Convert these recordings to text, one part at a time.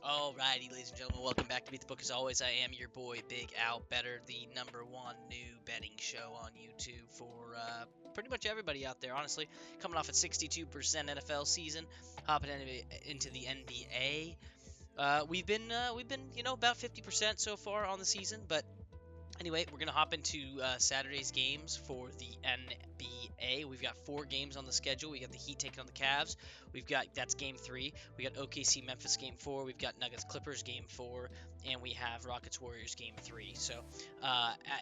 Alrighty, ladies and gentlemen, welcome back to Beat the Book. As always, I am your boy, Big Al Better, the #1 new betting show on YouTube for pretty much everybody out there. Honestly, coming off a 62% NFL season, hopping into the NBA. We've been about 50% so far on the season, but anyway, we're going to hop into Saturday's games for the NBA. We've got 4 games on the schedule. We got the Heat taking on the Cavs. That's game 3. We got OKC Memphis game 4. We've got Nuggets Clippers game 4. And we have Rockets Warriors game 3. So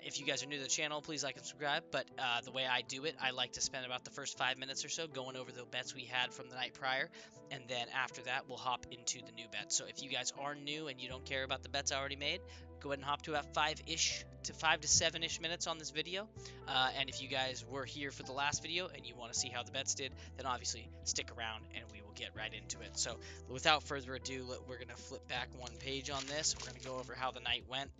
if you guys are new to the channel, please like and subscribe. But the way I do it, I like to spend about the first 5 minutes or so going over the bets we had from the night prior. And then after that, we'll hop into the new bets. So if you guys are new and you don't care about the bets I already made, go ahead and hop to about 5 to 7-ish minutes on this video. And if you guys were here for the last video and you want to see how the bets did, then obviously stick around and we will get right into it. So without further ado, we're going to flip back one page on this. We're going to go over how the night went.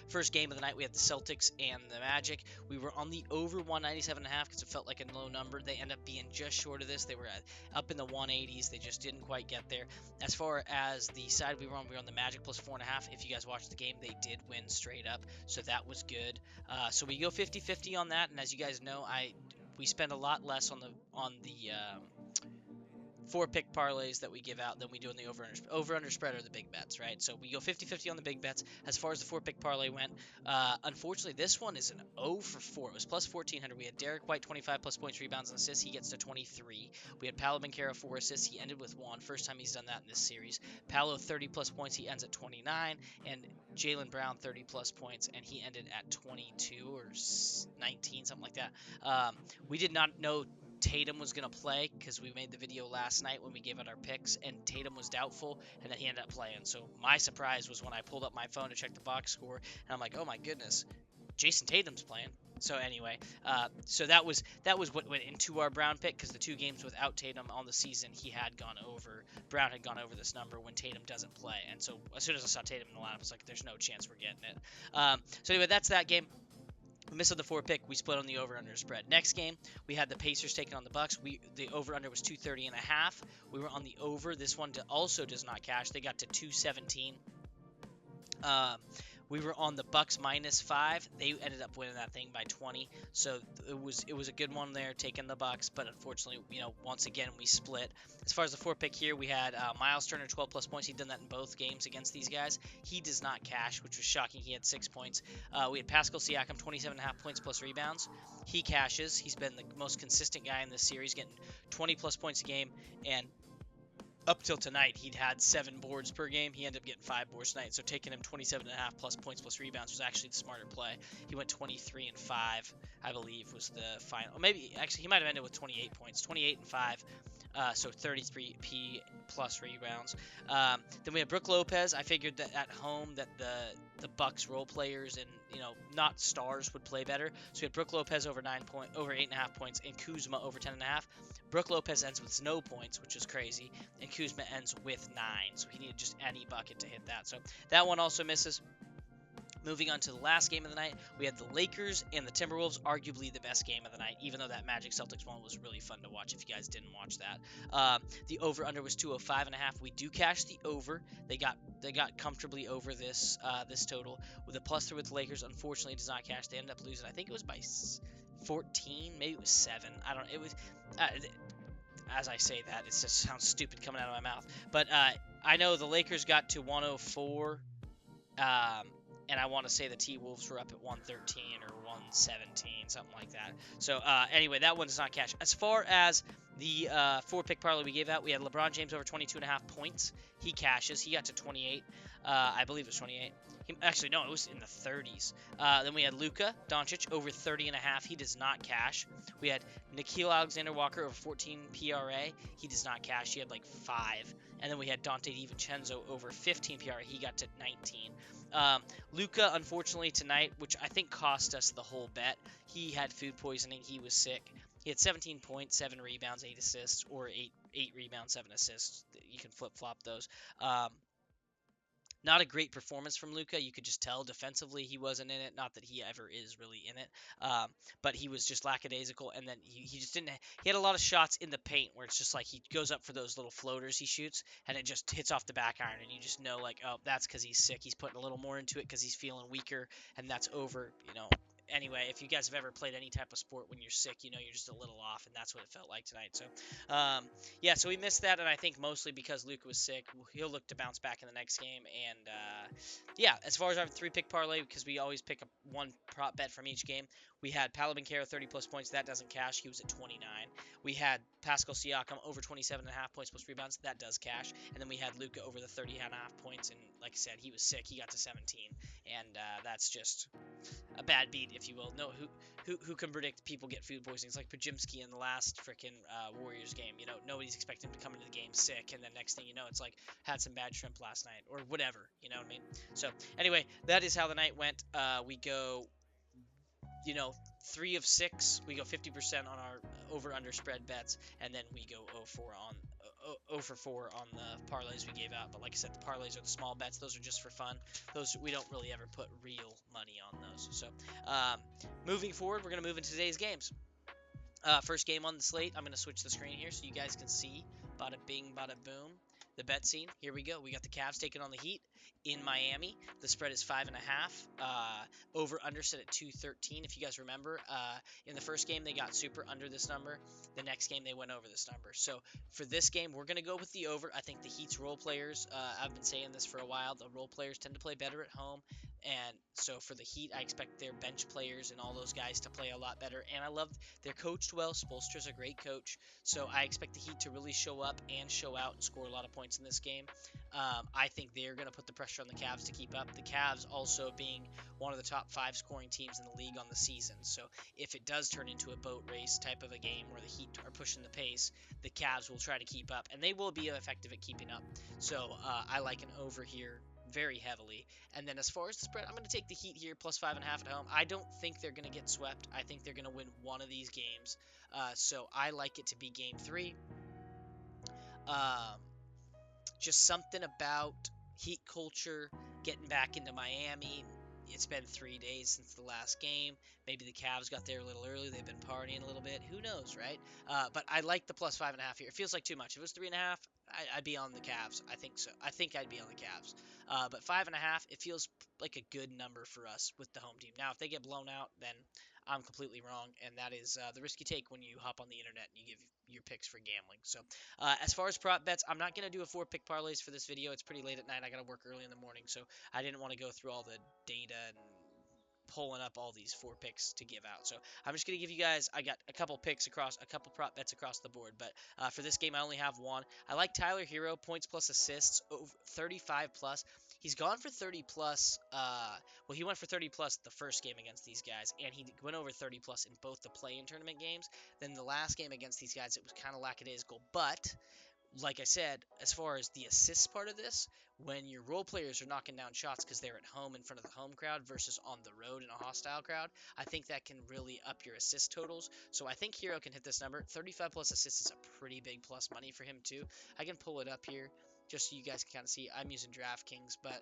First game of the night, we had the Celtics and the Magic. We were on the over 197.5 because it felt like a low number. They ended up being just short of this. They were up in the 180s. They just didn't quite get there. As far as the side we were on the Magic plus 4.5. If you guys watched the game, they did win straight up, so that was good. So we go 50-50 on that, and as you guys know, we spend a lot less on the 4-pick parlays that we give out than we do in the over-under spread or the big bets, right? So we go 50-50 on the big bets. As far as the 4-pick parlay went, unfortunately, this one is an 0 for 4. It was plus 1,400. We had Derek White, 25 plus points, rebounds, and assists. He gets to 23. We had Paolo Banchero, 4 assists. He ended with 1. First time he's done that in this series. Paolo, 30 plus points. He ends at 29. And Jaylen Brown, 30 plus points, and he ended at 22 or 19, something like that. We did not know Tatum was going to play because we made the video last night when we gave out our picks, and Tatum was doubtful, and then he ended up playing. So my surprise was when I pulled up my phone to check the box score, and I'm like, oh my goodness, Jason Tatum's playing. So anyway, so that was what went into our Brown pick, because the 2 games without Tatum on the season, Brown had gone over this number when Tatum doesn't play. And so as soon as I saw Tatum in the lineup, I was like, there's no chance we're getting it. So anyway, that's that game. We missed on the 4-pick. We split on the over-under spread. Next game, we had the Pacers taking on the Bucks. The over-under was 230.5. We were on the over. This one also does not cash. They got to 217. We were on the Bucks -5. They ended up winning that thing by 20. So it was a good one there, taking the Bucks. But unfortunately, once again we split. As far as the 4-pick here, we had Miles Turner, 12 plus points. He'd done that in both games against these guys. He does not cash, which was shocking. He had 6 points. We had Pascal Siakam, 27.5 points plus rebounds. He cashes. He's been the most consistent guy in this series, getting 20 plus points a game. And up till tonight, he'd had 7 boards per game. He ended up getting 5 boards tonight, so taking him 27.5 plus points plus rebounds was actually the smarter play. He went 23 and 5, I believe, was the final. Or maybe, actually, he might have ended with 28 points. 28 and 5, so 33 plus rebounds. Then we had Brook Lopez. I figured that at home that the Bucks role players and not stars would play better. So we had Brook Lopez over 8.5 points, and Kuzma over 10.5. Brook Lopez ends with no points, which is crazy, and Kuzma ends with 9. So he needed just any bucket to hit that. So that one also misses. Moving on to the last game of the night, we had the Lakers and the Timberwolves, arguably the best game of the night, even though that Magic Celtics one was really fun to watch if you guys didn't watch that. The over-under was 205.5. We do cash the over. They got comfortably over this total. With the +3 with the Lakers, unfortunately, does not cash. They ended up losing. I think it was by 14, maybe it was 7. I don't know. It was, as I say that, it just sounds stupid coming out of my mouth. But I know the Lakers got to 104. And I want to say the T-Wolves were up at 113 or 117, something like that. So anyway, that one does not cash. As far as the 4-pick parlay we gave out, we had LeBron James over 22.5 points. He cashes. He got to 28. I believe it was 28. Actually, no, it was in the 30s. Then we had Luka Doncic over 30.5. He does not cash. We had Nickeil Alexander-Walker over 14 PRA. He does not cash. He had like 5. And then we had Dante DiVincenzo over 15 PRA. He got to 19. Luka, unfortunately, tonight, which I think cost us the whole bet, he had food poisoning. He was sick. He had 17 points, 7 rebounds, 8 assists, or 8 rebounds, 7 assists. You can flip-flop those. Not a great performance from Luka. You could just tell defensively he wasn't in it. Not that he ever is really in it, but he was just lackadaisical. And then he just didn't. He had a lot of shots in the paint where it's just like he goes up for those little floaters he shoots, and it just hits off the back iron, and you just know like, oh, that's because he's sick. He's putting a little more into it because he's feeling weaker, and that's over. Anyway, if you guys have ever played any type of sport when you're sick, you're just a little off, and that's what it felt like tonight. So, um, yeah, so we missed that, and I think mostly because Luka was sick. He'll look to bounce back in the next game. And yeah, as far as our 3-pick parlay, because we always pick up one prop bet from each game, we had Paolo Banchero 30 plus points. That doesn't cash. He was at 29. We had Pascal Siakam over 27.5 points plus rebounds. That does cash. And then we had Luka over the 30.5 points. And like I said, he was sick. He got to 17. And that's just a bad beat, if you will. No, who can predict people get food poisoning? It's like Pajimski in the last freaking Warriors game. Nobody's expecting him to come into the game sick, and then next thing you know, it's like had some bad shrimp last night or whatever. You know what I mean? So anyway, that is how the night went. We go, 3 of 6. We go 50% on our over/under spread bets, and then we go 0 for 4 on the parlays we gave out. But like I said, the parlays are the small bets. Those are just for fun. Those we don't really ever put real money on those. So moving forward, we're gonna move into today's games. First game on the slate. I'm gonna switch the screen here so you guys can see. Bada bing, bada boom. The bet scene. Here we go. We got the Cavs taking on the Heat in Miami. The spread is 5.5. Over under set at 213. If you guys remember, in the first game they got super under this number. The next game they went over this number. So for this game, we're gonna go with the over. I think the Heat's role players. I've been saying this for a while. The role players tend to play better at home. And so for the Heat, I expect their bench players and all those guys to play a lot better. And I love they're coached well. Spoelstra's a great coach. So I expect the Heat to really show up and show out and score a lot of points in this game. I think they're going to put the pressure on the Cavs to keep up. The Cavs also being one of the top 5 scoring teams in the league on the season. So if it does turn into a boat race type of a game where the Heat are pushing the pace, the Cavs will try to keep up. And they will be effective at keeping up. So I like an over here very heavily. And then as far as the spread, I'm going to take the Heat here plus 5.5 at home. I don't think they're going to get swept. I think they're going to win one of these games. So I like it to be game 3. Um, just something about Heat culture, getting back into Miami. It's been 3 days since the last game. Maybe the Cavs got there a little early. They've been partying a little bit. Who knows, right? But I like the plus 5.5 here. It feels like too much. If it was 3.5, I'd be on the Cavs. I think so. I think I'd be on the Cavs. But 5.5, it feels like a good number for us with the home team. Now, if they get blown out, then I'm completely wrong, and that is the risk you take when you hop on the internet and you give your picks for gambling. So, as far as prop bets, I'm not going to do a 4-pick parlays for this video. It's pretty late at night. I got to work early in the morning, so I didn't want to go through all the data and pulling up all these 4 picks to give out. So I'm just going to give you guys, I got a couple prop bets across the board. But for this game, I only have one. I like Tyler Hero, points plus assists, over 35 plus. He's gone for 30 plus. Well, he went for 30 plus the first game against these guys, and he went over 30 plus in both the play-in tournament games. Then the last game against these guys, it was kind of lackadaisical. But like I said, as far as the assist part of this, when your role players are knocking down shots because they're at home in front of the home crowd versus on the road in a hostile crowd, I think that can really up your assist totals. So I think Hero can hit this number. 35 plus assists is a pretty big plus money for him too. I can pull it up here just so you guys can kind of see. I'm using DraftKings, but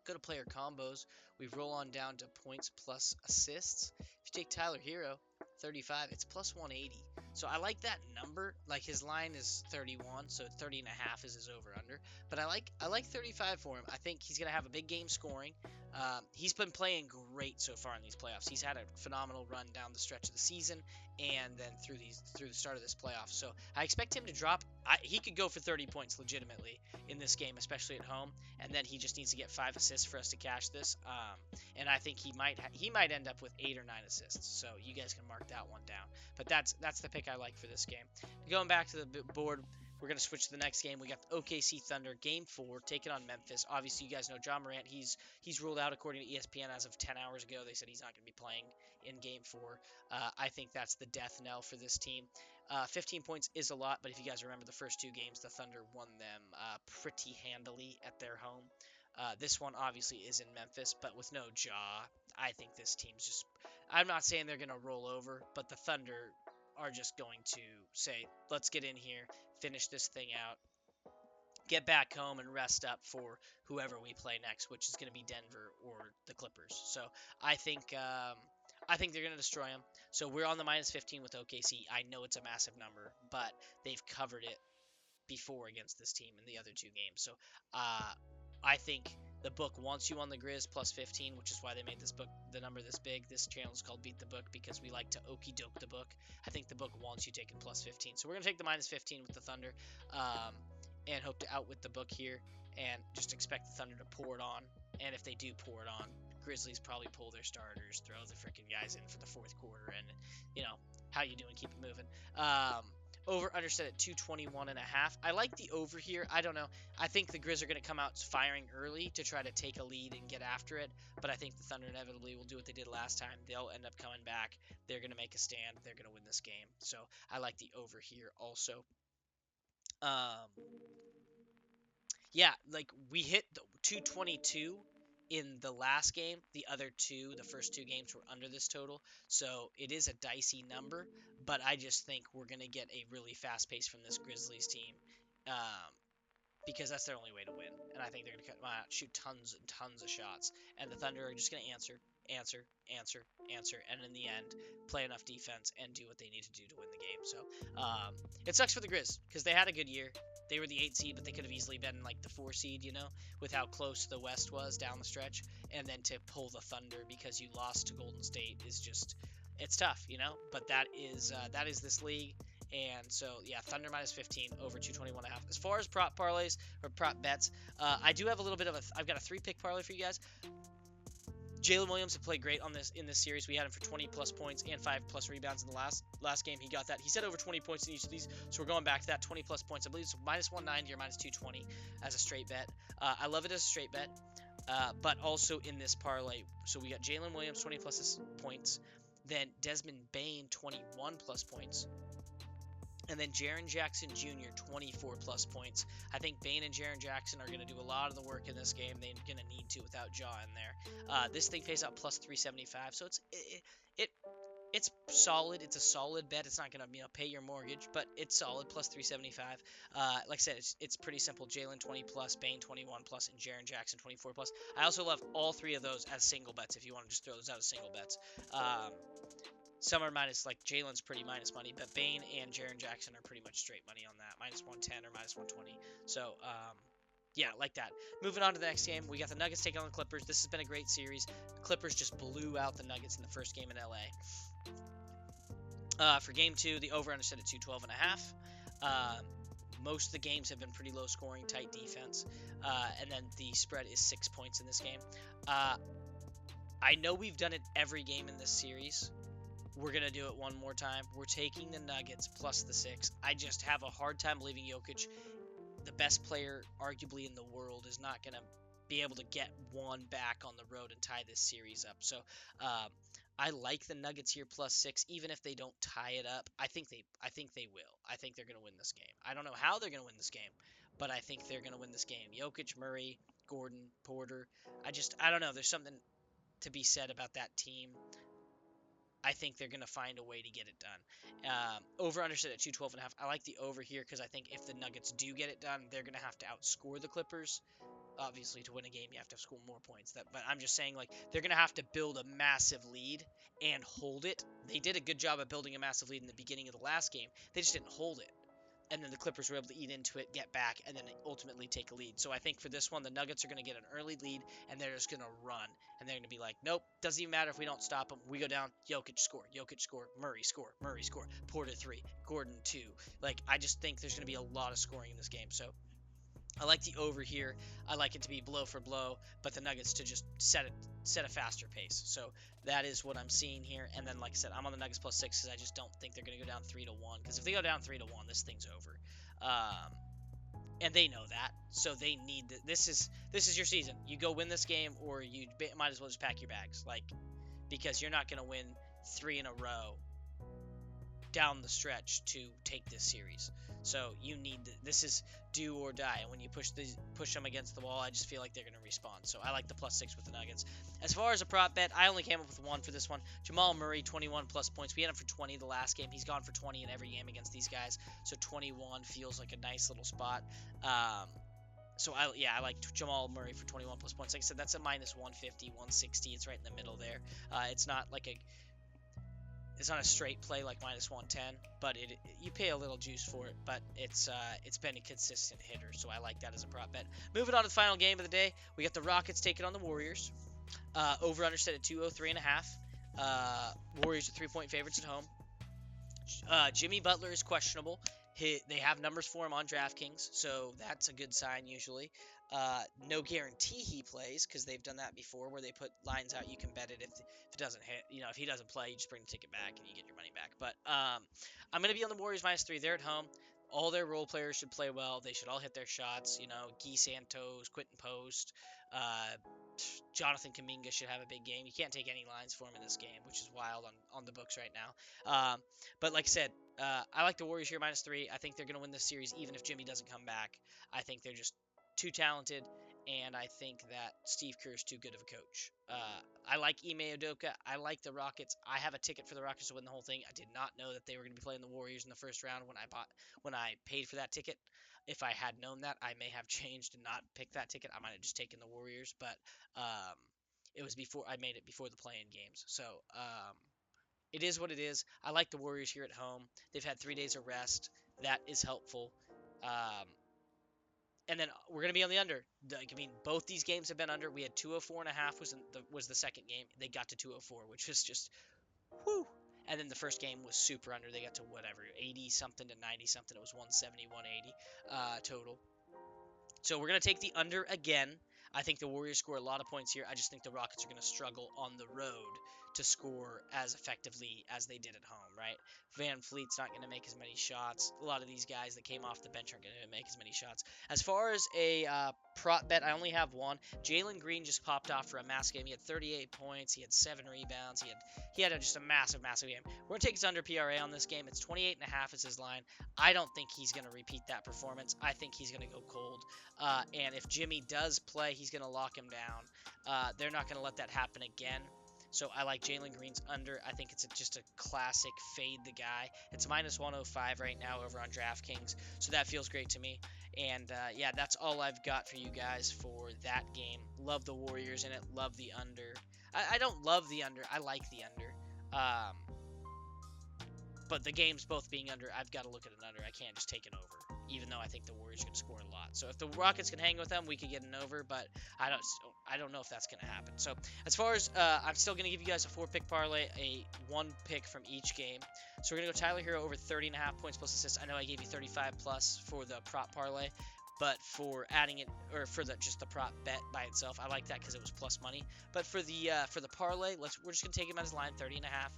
go to player combos. We roll on down to points plus assists. If you take Tyler Hero, 35, it's plus 180. So I like that number. Like his line is 31, so 30.5 is his over under. But I like 35 for him. I think he's gonna have a big game scoring. He's been playing great so far in these playoffs. He's had a phenomenal run down the stretch of the season, and then through the start of this playoff. So I expect him to drop. He could go for 30 points legitimately in this game, especially at home. And then he just needs to get 5 assists for us to cash this. And I think he might end up with 8 or 9 assists. So you guys can mark that one down. But that's the pick I like for this game. Going back to the board, we're going to switch to the next game. We got the OKC Thunder, Game 4, taking on Memphis. Obviously, you guys know Ja Morant. He's ruled out according to ESPN as of 10 hours ago. They said he's not going to be playing in Game 4. I think that's the death knell for this team. 15 points is a lot, but if you guys remember the first 2 games, the Thunder won them pretty handily at their home. This one obviously is in Memphis, but with no Ja, I think this team's just... I'm not saying they're going to roll over, but the Thunder are just going to say, let's get in here, finish this thing out, get back home and rest up for whoever we play next, which is going to be Denver or the Clippers. So I think they're going to destroy them. So we're on the minus 15 with OKC. I know it's a massive number, but they've covered it before against this team in the other 2 games. So I think the book wants you on the Grizz plus 15, which is why they made this book the number this big. This channel is called Beat the Book because we like to okey doke the book. I think the book wants you taking plus 15. So we're going to take the minus 15 with the Thunder and hope to outwit the book here and just expect the Thunder to pour it on. And if they do pour it on, Grizzlies probably pull their starters, throw the freaking guys in for the fourth quarter, and, how you doing? Keep it moving. Over under set at 221.5. I like the over here. I don't know. I think the Grizz are going to come out firing early to try to take a lead and get after it. But I think the Thunder inevitably will do what they did last time. They'll end up coming back. They're going to make a stand. They're going to win this game. So I like the over here also. Yeah, like we hit the 222 in the last game. The first 2 games were under this total. So it is a dicey number, but I just think we're going to get a really fast pace from this Grizzlies team because that's their only way to win. And I think they're going to shoot tons and tons of shots. And the Thunder are just going to answer, and in the end, play enough defense and do what they need to do to win the game. So it sucks for the Grizz because they had a good year. They were the 8 seed, but they could have easily been like the 4 seed, with how close the West was down the stretch. And then to pull the Thunder because you lost to Golden State is just, it's tough, But that is this league. And so, yeah, Thunder minus 15 over 221.5. As far as prop parlays or prop bets, I do have a little bit of I've got a 3-pick parlay for you guys. Jalen Williams have played great in this series. We had him for 20-plus points and 5-plus rebounds in the last game. He got that. He said over 20 points in each of these, so we're going back to that 20-plus points. I believe it's minus 190 or minus 220 as a straight bet. I love it as a straight bet, but also in this parlay. So we got Jalen Williams 20-plus points, then Desmond Bane 21-plus points, and then Jaren Jackson Jr., 24-plus points. I think Bane and Jaren Jackson are going to do a lot of the work in this game. They're going to need to without Ja in there. This thing pays out plus 375, so it's solid. It's a solid bet. It's not going to pay your mortgage, but it's solid, plus 375. Like I said, it's pretty simple. Jalen 20-plus, Bane 21-plus, and Jaren Jackson 24-plus. I also love all 3 of those as single bets if you want to just throw those out as single bets. Some are minus, like Jalen's pretty minus money, but Bane and Jaren Jackson are pretty much straight money on that, minus 110 or minus 120. So, yeah, like that. Moving on to the next game, we got the Nuggets taking on the Clippers. This has been a great series. The Clippers just blew out the Nuggets in the first game in LA. For game 2, the over-under set at 212.5. Most of the games have been pretty low scoring, tight defense, and then the spread is 6 points in this game. I know we've done it every game in this series. We're going to do it one more time. We're taking the Nuggets plus the 6. I just have a hard time believing Jokic, the best player arguably in the world, is not going to be able to get one back on the road and tie this series up. So I like the Nuggets here plus 6, even if they don't tie it up. I think they will. I think they're going to win this game. I don't know how they're going to win this game, but I think they're going to win this game. Jokic, Murray, Gordon, Porter. I don't know. There's something to be said about that team. I think they're going to find a way to get it done. Over under set at 212.5. I like the over here because I think if the Nuggets do get it done, they're going to have to outscore the Clippers. Obviously, to win a game, you have to score more points. But I'm just saying, like, they're going to have to build a massive lead and hold it. They did a good job of building a massive lead in the beginning of the last game. They just didn't hold it. And then the Clippers were able to eat into it, get back, and then ultimately take a lead. So I think for this one, the Nuggets are going to get an early lead, and they're just going to run. And they're going to be like, nope, doesn't even matter if we don't stop them. We go down, Jokic score, Murray score, Porter 3, Gordon 2. Like, I just think there's going to be a lot of scoring in this game. So I like the over here. I like it to be blow for blow, but the Nuggets to just set a faster pace. So that is what I'm seeing here. And then, like I said, I'm on the Nuggets plus 6 because I just don't think they're going to go down 3-1. Because if they go down 3-1, this thing's over. And they know that, so they need this is your season. You go win this game, or you might as well just pack your bags, because you're not going to win 3 in a row down the stretch to take this series. So you need this is do or die. And when you push them against the wall, I just feel like they're going to respond. So I like the plus 6 with the Nuggets. As far as a prop bet, I only came up with 1 for this one. Jamal Murray, 21 plus points. We had him for 20 the last game. He's gone for 20 in every game against these guys. So 21 feels like a nice little spot. So I like Jamal Murray for 21 plus points. Like I said, that's a minus 150, 160. It's right in the middle there. It's not like it's not a straight play like minus 110, but you pay a little juice for it. But it's been a consistent hitter, so I like that as a prop bet. Moving on to the final game of the day, we got the Rockets taking on the Warriors. Over under set at 203.5. Warriors are 3-point favorites at home. Jimmy Butler is questionable. They have numbers for him on DraftKings, so that's a good sign usually. No guarantee he plays because they've done that before where they put lines out. You can bet it if it doesn't hit. If he doesn't play, you just bring the ticket back and you get your money back. But I'm going to be on the Warriors -3. They're at home. All their role players should play well. They should all hit their shots. Guy Santos, Quentin Post, Jonathan Kuminga should have a big game. You can't take any lines for him in this game, which is wild on the books right now. But like I said, I like the Warriors here -3. I think they're going to win this series even if Jimmy doesn't come back. I think they're just too talented, and I think that Steve Kerr is too good of a coach. I like Ime Udoka. I like the Rockets. I have a ticket for the Rockets to win the whole thing. I did not know that they were going to be playing the Warriors in the first round when I paid for that ticket. If I had known that, I may have changed and not picked that ticket. I might have just taken the Warriors, but it was before I made it before the play-in games. So it is what it is. I like the Warriors here at home. They've had 3 days of rest. That is helpful. And then we're going to be on the under. Both these games have been under. We had 204.5 was the second game. They got to 204, which was just whoo. And then the first game was super under. They got to whatever, 80 something to 90 something. It was 170, 180 total. So we're going to take the under again. I think the Warriors score a lot of points here. I just think the Rockets are going to struggle on the road to score as effectively as they did at home, right? Van Fleet's not going to make as many shots. A lot of these guys that came off the bench aren't going to make as many shots. As far as a prop bet, I only have one. Jalen Green just popped off for a massive game. He had 38 points. He had 7 rebounds. He had just a massive game. We're going to take his under PRA on this game. It's 28.5 is his line. I don't think he's going to repeat that performance. I think he's going to go cold. And if Jimmy does play, he's going to lock him down. They're not going to let that happen again. So I like Jalen Green's under. I think it's just a classic fade the guy. It's -105 right now over on DraftKings. So that feels great to me. And yeah, that's all I've got for you guys for that game. Love the Warriors in it. Love the under. I don't love the under. I like the under. But the games both being under, I've got to look at an under. I can't just take an over, even though I think the Warriors are going to score a lot. So if the Rockets can hang with them, we could get an over, but I don't know if that's going to happen. So as far as I'm still going to give you guys a 4-pick parlay, a 1 pick from each game. So we're going to go Tyler Hero over 30.5 points plus assists. I know I gave you 35 plus for the prop parlay, but for adding it, or for just the prop bet by itself, I like that because it was plus money. But for the parlay, we're just going to take him at his line, 30.5.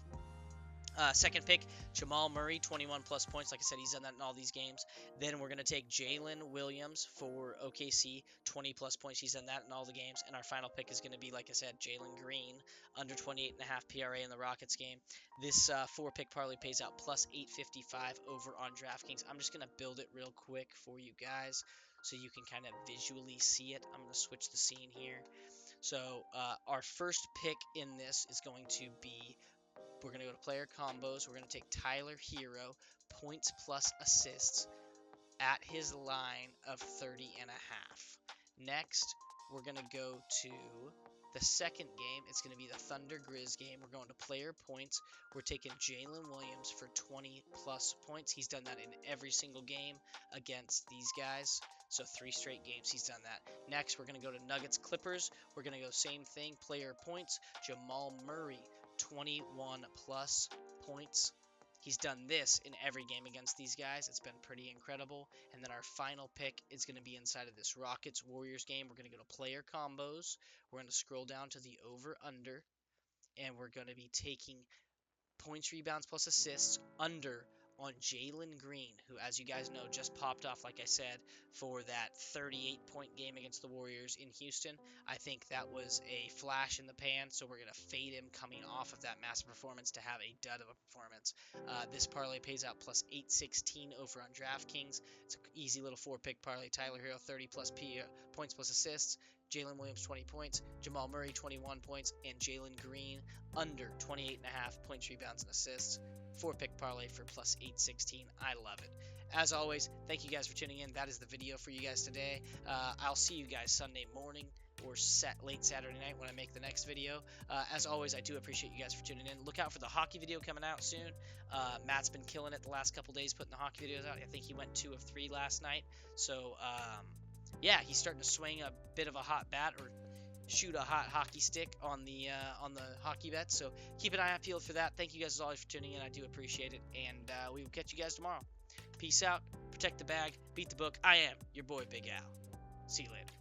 Second pick, Jamal Murray, 21 plus points. Like I said, he's done that in all these games. Then we're going to take Jalen Williams for OKC, 20 plus points. He's done that in all the games. And our final pick is going to be, like I said, Jalen Green, under 28.5 PRA in the Rockets game. This 4-pick parlay pays out plus 855 over on DraftKings. I'm just going to build it real quick for you guys so you can kind of visually see it. I'm going to switch the scene here. So our first pick in this is going to be, we're going to go to player combos. We're going to take Tyler Hero, points plus assists, at his line of 30.5. Next, we're going to go to the second game. It's going to be the Thunder Grizz game. We're going to player points. We're taking Jalen Williams for 20 plus points. He's done that in every single game against these guys. So 3 straight games he's done that. Next, we're going to go to Nuggets Clippers. We're going to go same thing, player points. Jamal Murray, 21 plus points. He's done this in every game against these guys. It's been pretty incredible. And then our final pick is going to be inside of this Rockets-Warriors game. We're going to go to player combos. We're going to scroll down to the over-under. And we're going to be taking points, rebounds, plus assists under on Jalen Green, who, as you guys know, just popped off, like I said, for that 38-point game against the Warriors in Houston. I think that was a flash in the pan, so we're going to fade him coming off of that massive performance to have a dud of a performance. This parlay pays out plus 816 over on DraftKings. It's an easy little 4-pick parlay. Tyler Hero, 30 plus points plus assists. Jalen Williams, 20 points. Jamal Murray, 21 points. And Jalen Green, under 28.5 points, rebounds, and assists. 4-pick parlay for plus 816. I love it. As always, thank you guys for tuning in. That is the video for you guys today. I'll see you guys Sunday morning or late Saturday night when I make the next video. As always, I do appreciate you guys for tuning in. Look out for the hockey video coming out soon. Matt's been killing it the last couple days putting the hockey videos out. I think he went 2 of 3 last night. So, yeah, he's starting to swing a bit of a hot bat or shoot a hot hockey stick on the hockey bet. So keep an eye out peeled for that. Thank you guys as always for tuning in. I do appreciate it. And we will catch you guys tomorrow. Peace out. Protect the bag. Beat the book. I am your boy, Big Al. See you later.